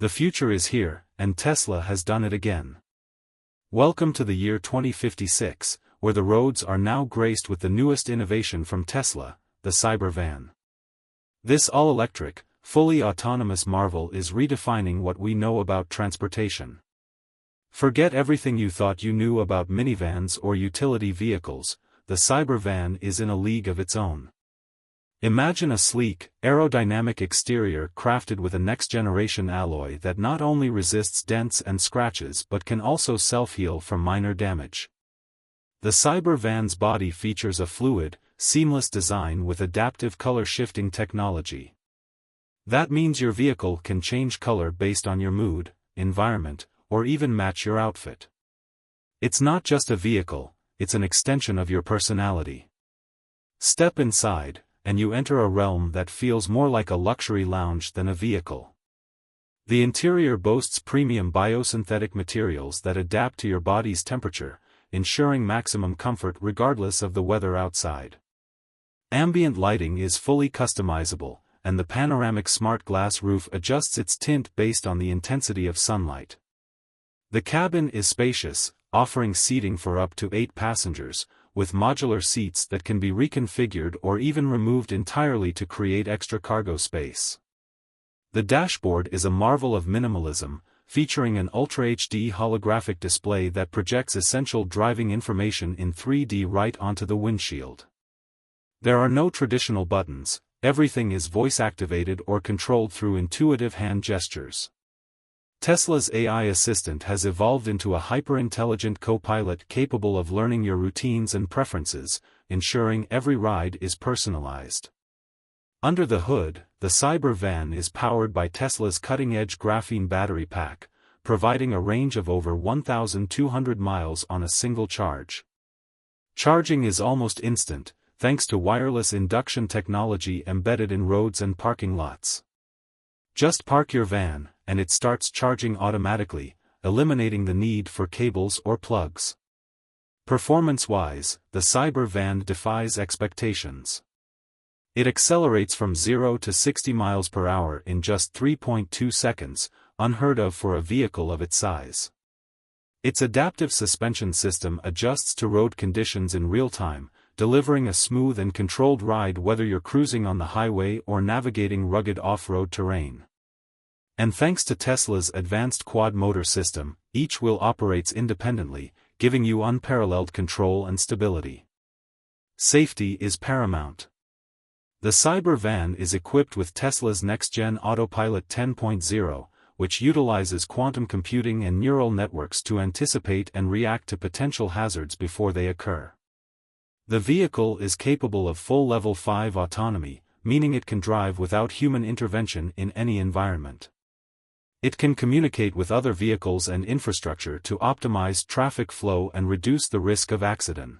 The future is here, and Tesla has done it again. Welcome to the year 2056, where the roads are now graced with the newest innovation from Tesla, the Cybervan. This all-electric, fully autonomous marvel is redefining what we know about transportation. Forget everything you thought you knew about minivans or utility vehicles. The Cybervan is in a league of its own. Imagine a sleek, aerodynamic exterior crafted with a next-generation alloy that not only resists dents and scratches but can also self-heal from minor damage. The Cybervan's body features a fluid, seamless design with adaptive color-shifting technology. That means your vehicle can change color based on your mood, environment, or even match your outfit. It's not just a vehicle, it's an extension of your personality. Step inside, and you enter a realm that feels more like a luxury lounge than a vehicle. The interior boasts premium biosynthetic materials that adapt to your body's temperature, ensuring maximum comfort regardless of the weather outside. Ambient lighting is fully customizable, and the panoramic smart glass roof adjusts its tint based on the intensity of sunlight. The cabin is spacious, offering seating for up to 8 passengers, with modular seats that can be reconfigured or even removed entirely to create extra cargo space. The dashboard is a marvel of minimalism, featuring an Ultra HD holographic display that projects essential driving information in 3D right onto the windshield. There are no traditional buttons, everything is voice-activated or controlled through intuitive hand gestures. Tesla's AI assistant has evolved into a hyper-intelligent co-pilot capable of learning your routines and preferences, ensuring every ride is personalized. Under the hood, the Cybervan is powered by Tesla's cutting-edge graphene battery pack, providing a range of over 1,200 miles on a single charge. Charging is almost instant, thanks to wireless induction technology embedded in roads and parking lots. Just park your van, and it starts charging automatically, eliminating the need for cables or plugs. Performance-wise, the Cybervan defies expectations. It accelerates from 0 to 60 miles per hour in just 3.2 seconds, unheard of for a vehicle of its size. Its adaptive suspension system adjusts to road conditions in real time, delivering a smooth and controlled ride whether you're cruising on the highway or navigating rugged off-road terrain. And thanks to Tesla's advanced quad-motor system, each wheel operates independently, giving you unparalleled control and stability. Safety is paramount. The Cybervan is equipped with Tesla's next-gen Autopilot 10.0, which utilizes quantum computing and neural networks to anticipate and react to potential hazards before they occur. The vehicle is capable of full Level 5 autonomy, meaning it can drive without human intervention in any environment. It can communicate with other vehicles and infrastructure to optimize traffic flow and reduce the risk of accident.